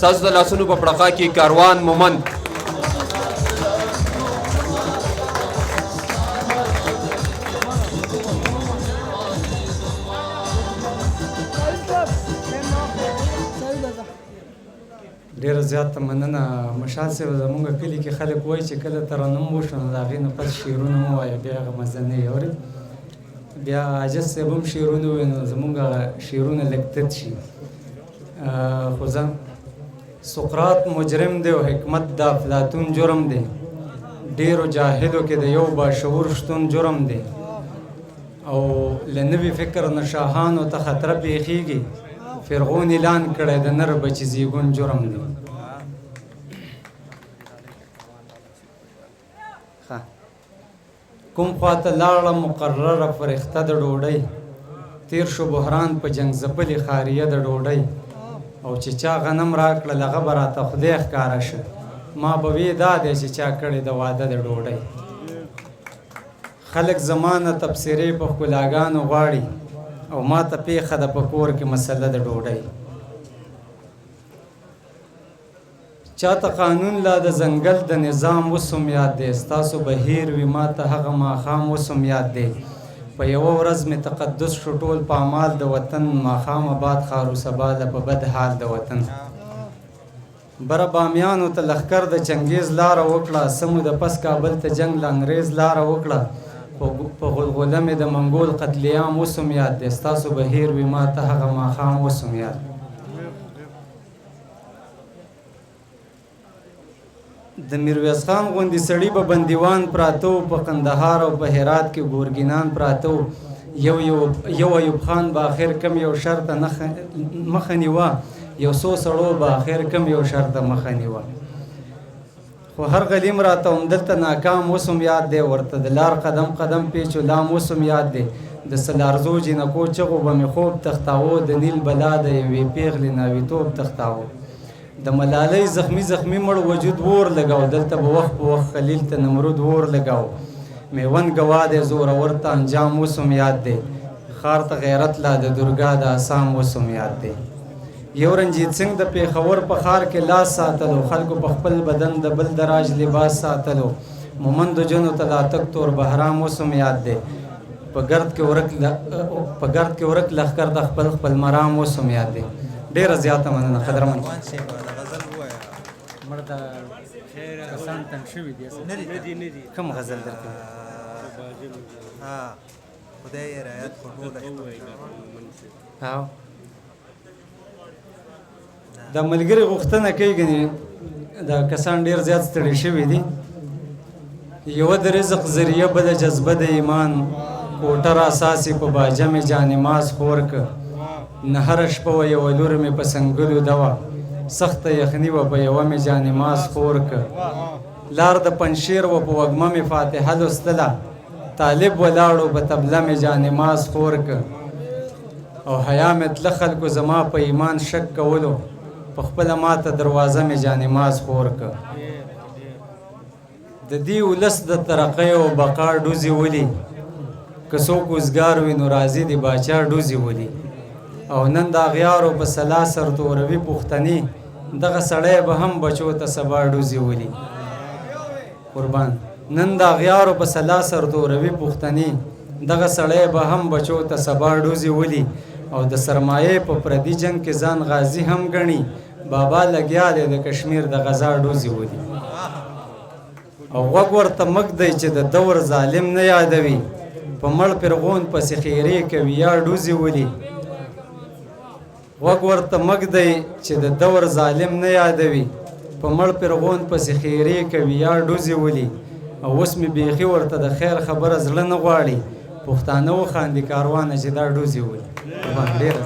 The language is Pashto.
ستاسو د لاسونو په پړقا کې کاروان مومند ډېره زیاته مننه مشال صاحب. زموږ کلي کې خلک وایي چې کله ترنم وشو نو د هغې نه پس شعرونه مه وایه، بیا هغه مزه نه یې اورېد. بیا عاجز صاحب هم شعرونه ووایي نو زموږ هغه شعرونه لږ تت شي. خو زه سقراط مجرم دی او حکمت د افلاطون جرم دی، ډېرو جاهلو کې د یو باشعور شتون جرم دی، او له نوي فکر نه شاهانو ته خطره پېښېږي. فرعون اعلان کړی د نر بچي زیږون جرم دی. کوم خواته لاړه مقرره فرښته د ډوډۍ، تیر شو بحران په جنګ ځپلې خاریه د ډوډۍ، او چې چا غنم راکړل هغه به راته خدای ښکاره شه، ما به وې دا دی چې چا کړې د واده د ډوډۍ. خلک زما نه تبصرې په ښکلاګانو غواړي، او ما ته پیښه ده په کور کې مسله د ډوډۍ. چاته قانون لا د ځنګل د نظام وسم یاد دی، ستاسو به هیر وي ما ته هغه ماښام وسم یاد دی. په یوه ورځ مې تقدس شو ټول پامال د وطن، ماښام آباد ښار و سباله په بد حال د وطن. بره بامیانو ته لښکر د چنګیز لاره وکړه، سمو د پس کابل ته جنګ له انګریز لاره وکړه. په غلغله مې د منګول قتلیام وسم یاد دی، ستاسو به هیر وي ما ته هغه ماښام وسم یاد. د میرویس خان غوندې سړي به بندیوان پراته وو، په قندهار او په هرات کې ګورګینان پراته وو. یو ایوب خان به آخر کم یو شر ته مخه نیوه، یو څو سړو به آخر کم یو شر ته مخه نیوه. خو هر غلیم راته همدلته ناکام وسم یاد دی، ورته د لار قدم قدم پیچ و لام وسم یاد دی. د سلارزو جنکو چغو به مې خوب تختاوه، د نیل بلا د یوې پیغلې ناویتوب تختاوه. د ملالۍ زخمی زخمی مړ وجود ور لګاو، دلته به وخت په وخت خلیل ته نمرود ور لګاو. میوند ګوا دی زورور ته انجام وسم یاد دی، ښار ته غیرت لا د درګا د اسام وسم یاد دی. یو رنجیت سنګ د پیښور په ښار کې لاس ساتلو، خلکو په خپل بدن د بل د راج لباس ساتلو. مومندو جنو ته لاتک تور بهرام وسم یاد دی، په ګرد کې ورک لښکر د خپل خپل مرام وسم یاد دی. ډېره زیاته مننه قدرمن. کوم غزل درته د ملګري غوښتنه کوي، ګنې دا کسان ډېر زیات ستړي شوي دي. یوه د رزق ذریعه بله جذبه د ایمان، کوټه راساسې په باجه مې جانماز خور که. نه هره شپه وه یوه لور مې په سنګلو ده وه، سخته یخني وه په یوه مې جانماز خور که. لار د پنشیر وه په وږمه مې فاتحه لوستله، طالب ولاړو په طبله مې جانماز خور که. او حیا مې تله خلکو زما په ایمان شک کولو، په خپله ماته دروازه مې جانماز خور که. د دې ولس د ترقۍ او بقا ډوزې ولي، که څوک وزګار وي نو راځي د باچا ډوزې ولي. او نن د اغیارو په سلا سرتوروي پښتني، دغه سړی به هم بچو ته سبا ډوزې ولي. قربان نن د اغیارو په سلا سرتوروي پښتني، دغه سړی به هم بچو ته سبا ډوزې ولي. او د سرمایې په پردي جنگ کې ځان غازي هم ګڼي، بابا لګیا دی د کشمیر د غزا ډوزې ولي. او غوږ ورته مږ دی چې د دور ظالم نه یادوي، په مړ پرغون پسې خیرې کوي یا ډوزې ولي. غوږ ورته مږ دی چې د دور ظالم نه یادوي، په مړ پرغون پسې خیرې کوي یا ډوزې ولي. او اوس مې بیخي ورته د خیر خبره زړه نه غواړي، پښتانه وخاندي کاروانه چې دا ډوزې ولي. ډېره